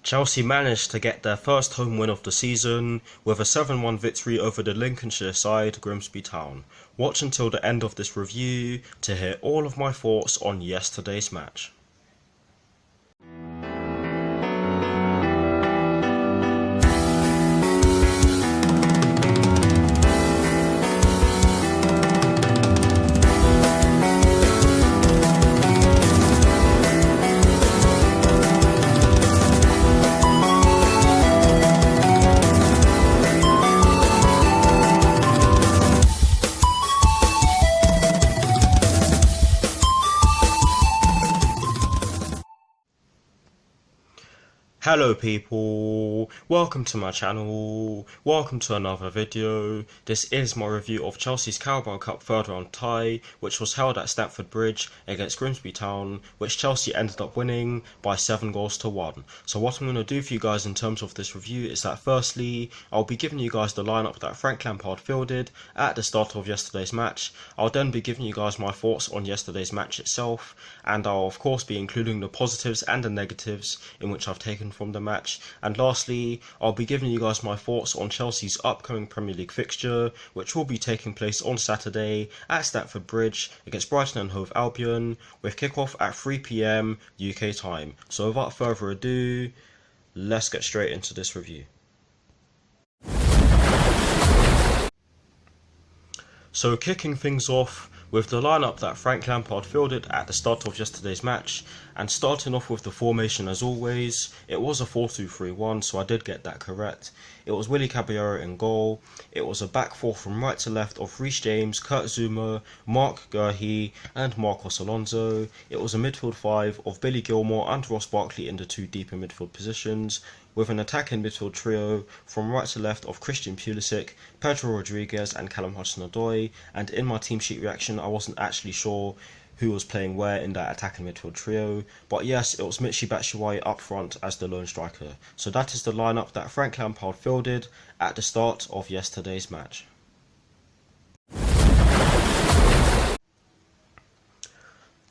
Chelsea managed to get their first home win of the season with a 7-1 victory over the Lincolnshire side Grimsby Town. Watch until the end of this review to hear all of my thoughts on yesterday's match. Hello people, welcome to my channel, welcome to another video. This is my review of Chelsea's Carabao Cup third round tie, which was held at Stamford Bridge against Grimsby Town, which Chelsea ended up winning by 7-1. So what I'm going to do for you guys in terms of this review is that firstly, I'll be giving you guys the lineup that Frank Lampard fielded at the start of yesterday's match. I'll then be giving you guys my thoughts on yesterday's match itself, and I'll of course be including the positives and the negatives in which I've taken from the match. And lastly, I'll be giving you guys my thoughts on Chelsea's upcoming Premier League fixture, which will be taking place on Saturday at Stamford Bridge against Brighton and Hove Albion, with kickoff at 3 PM UK time. So without further ado, let's get straight into this review. So kicking things off with the lineup that Frank Lampard fielded at the start of yesterday's match, and starting off with the formation as always, it was a 4-2-3-1, so I did get that correct. It was Willy Caballero in goal. It was a back four from right to left of Reece James, Kurt Zouma, Mark Guehi and Marcos Alonso. It was a midfield five of Billy Gilmour and Ross Barkley in the two deeper midfield positions, with an attacking midfield trio from right to left of Christian Pulisic, Pedro Rodriguez and Callum Hudson-Odoi. And in my team sheet reaction, I wasn't actually sure who was playing where in that attacking midfield trio, but yes, it was Michy Batshuayi up front as the lone striker. So that is the lineup that Frank Lampard fielded at the start of yesterday's match.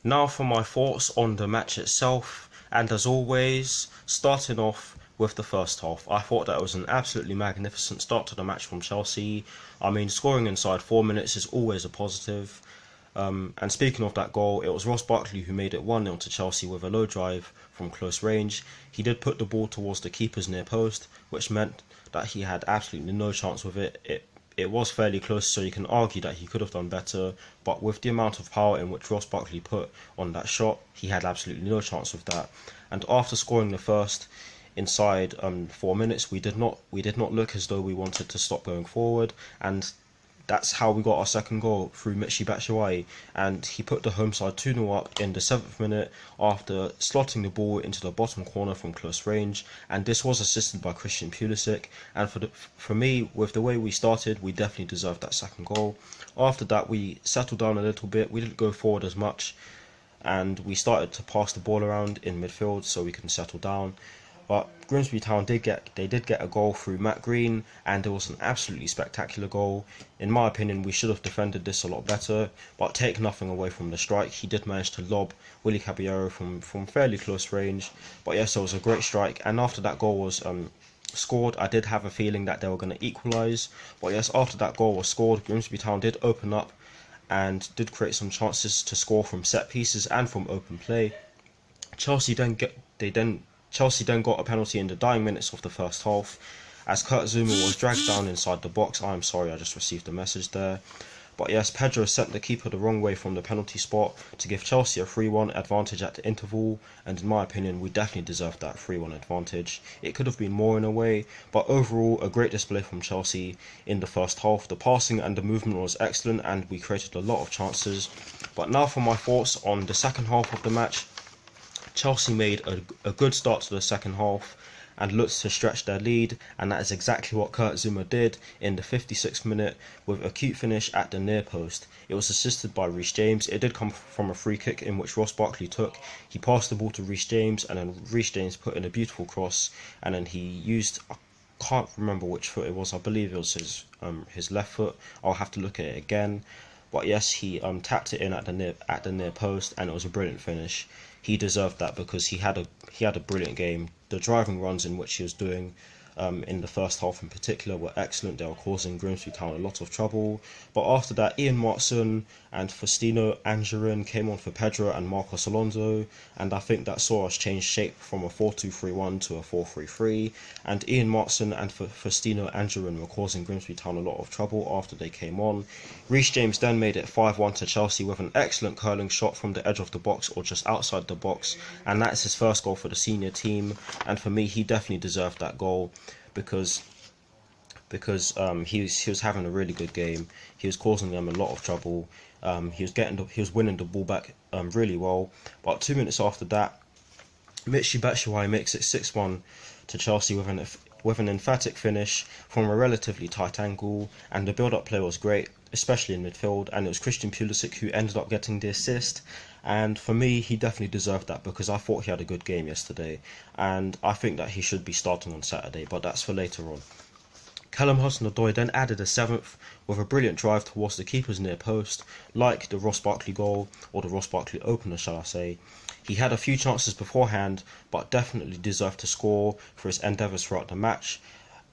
Now for my thoughts on the match itself, and as always, starting off with the first half. I thought that it was an absolutely magnificent start to the match from Chelsea. I mean, scoring inside 4 minutes is always a positive. And speaking of that goal, it was Ross Barkley who made it 1-0 to Chelsea with a low drive from close range. He did put the ball towards the keeper's near post, which meant that he had absolutely no chance with it. It was fairly close, so you can argue that he could have done better, but with the amount of power in which Ross Barkley put on that shot, he had absolutely no chance with that. And after scoring the first inside 4 minutes, we did not look as though we wanted to stop going forward, and that's how we got our second goal through Michy Batshuayi, and he put the home side 2-0 up in the 7th minute after slotting the ball into the bottom corner from close range, and this was assisted by Christian Pulisic. And for me, with the way we started, we definitely deserved that second goal. After that, we settled down a little bit, we didn't go forward as much, and we started to pass the ball around in midfield so we can settle down. But Grimsby Town did get a goal through Matt Green, and it was an absolutely spectacular goal. In my opinion, we should have defended this a lot better, but take nothing away from the strike, he did manage to lob Willy Caballero from fairly close range. But yes, it was a great strike, and after that goal was scored, I did have a feeling that they were going to equalise. But yes, after that goal was scored, Grimsby Town did open up and did create some chances to score from set pieces and from open play. Chelsea then got a penalty in the dying minutes of the first half, as Kurt Zouma was dragged down inside the box. I'm sorry, I just received a message there. But yes, Pedro sent the keeper the wrong way from the penalty spot to give Chelsea a 3-1 advantage at the interval, and in my opinion, we definitely deserved that 3-1 advantage. It could have been more in a way, but overall, a great display from Chelsea in the first half. The passing and the movement was excellent, and we created a lot of chances. But now for my thoughts on the second half of the match. Chelsea made a good start to the second half and looked to stretch their lead, and that is exactly what Kurt Zouma did in the 56th minute with a cute finish at the near post. It was assisted by Reece James. It did come from a free kick in which Ross Barkley took. He passed the ball to Reece James, and then Reece James put in a beautiful cross, and then he used, I can't remember which foot it was, I believe it was his left foot. I'll have to look at it again. But yes, he tapped it in at the near post, and it was a brilliant finish. he deserved that because he had a brilliant game. The driving runs in which he was doing in the first half in particular were excellent. They were causing Grimsby Town a lot of trouble. But after that, Ian Martson and Faustino Angerin came on for Pedro and Marcos Alonso, and I think that saw us change shape from a 4-2-3-1 to a 4-3-3. And Ian Martson and Faustino Angerin were causing Grimsby Town a lot of trouble after they came on. Reece James then made it 5-1 to Chelsea with an excellent curling shot from the edge of the box or just outside the box, and that's his first goal for the senior team. And for me, he definitely deserved that goal because he was having a really good game. He was causing them a lot of trouble. He was winning the ball back really well. But 2 minutes after that, Michy Batshuayi makes it 6-1 to Chelsea with an emphatic finish from a relatively tight angle, and the build-up play was great, especially in midfield, and it was Christian Pulisic who ended up getting the assist. And for me, he definitely deserved that because I thought he had a good game yesterday, and I think that he should be starting on Saturday, but that's for later on. Callum Hudson-Odoi then added a 7th with a brilliant drive towards the keeper's near post, like the Ross Barkley goal, or the Ross Barkley opener shall I say. He had a few chances beforehand, but definitely deserved to score for his endeavours throughout the match.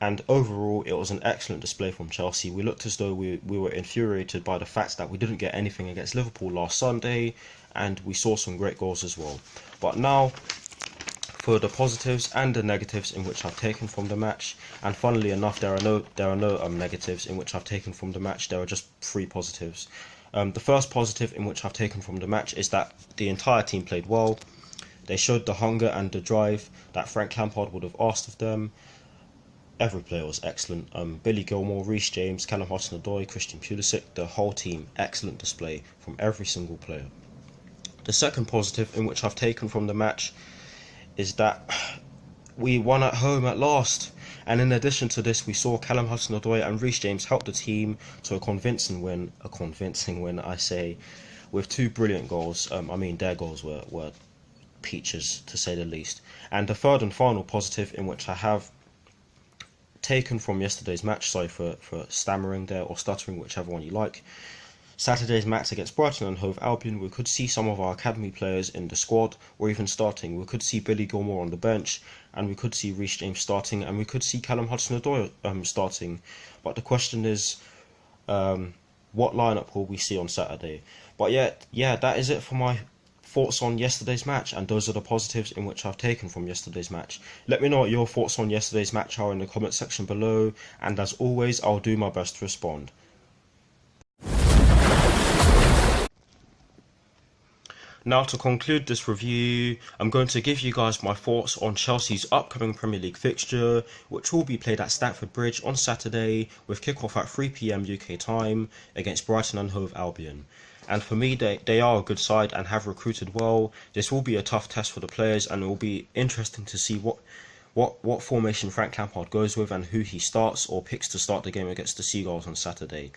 And overall, it was an excellent display from Chelsea. We looked as though we were infuriated by the fact that we didn't get anything against Liverpool last Sunday, and we saw some great goals as well. But now, for the positives and the negatives in which I've taken from the match, and funnily enough, there are no negatives in which I've taken from the match. There are just 3 positives. The first positive in which I've taken from the match is that the entire team played well. They showed the hunger and the drive that Frank Lampard would have asked of them. Every player was excellent. Billy Gilmour, Reece James, Callum Hudson-Odoi, Christian Pulisic, the whole team, excellent display from every single player. The second positive in which I've taken from the match is that we won at home at last. And in addition to this, we saw Callum Hudson-Odoi and Reece James help the team to a convincing win, I say, with 2 brilliant goals. Their goals were peaches, to say the least. And the third and final positive in which I have taken from yesterday's match, sorry for stammering there or stuttering, whichever one you like. Saturday's match against Brighton and Hove Albion, we could see some of our academy players in the squad or even starting. We could see Billy Gilmour on the bench, and we could see Reece James starting, and we could see Callum Hudson-Odoi starting. But the question is, what lineup will we see on Saturday? But yeah, that is it for my thoughts on yesterday's match, and those are the positives in which I've taken from yesterday's match. Let me know what your thoughts on yesterday's match are in the comment section below, and as always, I'll do my best to respond. Now, to conclude this review, I'm going to give you guys my thoughts on Chelsea's upcoming Premier League fixture, which will be played at Stamford Bridge on Saturday with kick-off at 3 PM UK time against Brighton and Hove Albion. And for me, they are a good side and have recruited well. This will be a tough test for the players, and it will be interesting to see what formation Frank Lampard goes with and who he starts or picks to start the game against the Seagulls on Saturday.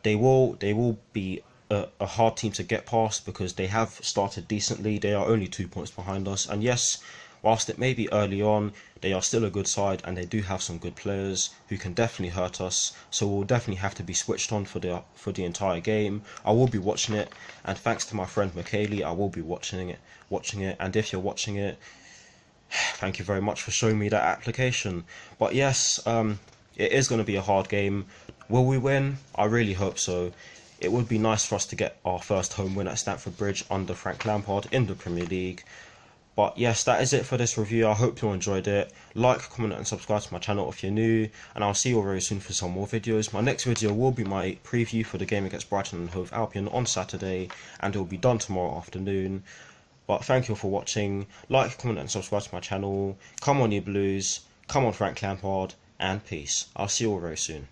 They will be a hard team to get past because they have started decently. They are only 2 points behind us, and yes, whilst it may be early on, they are still a good side and they do have some good players who can definitely hurt us, so we'll definitely have to be switched on for the entire game. I will be watching it, and thanks to my friend Michaeli, I will be watching it, and if you're watching it, thank you very much for showing me that application. But yes, it is going to be a hard game. Will we win? I really hope so. It would be nice for us to get our first home win at Stamford Bridge under Frank Lampard in the Premier League. But yes, that is it for this review. I hope you enjoyed it. Like, comment and subscribe to my channel if you're new, and I'll see you all very soon for some more videos. My next video will be my preview for the game against Brighton and Hove Albion on Saturday, and it will be done tomorrow afternoon. But thank you for watching. Like, comment and subscribe to my channel. Come on you Blues, come on Frank Lampard, and peace. I'll see you all very soon.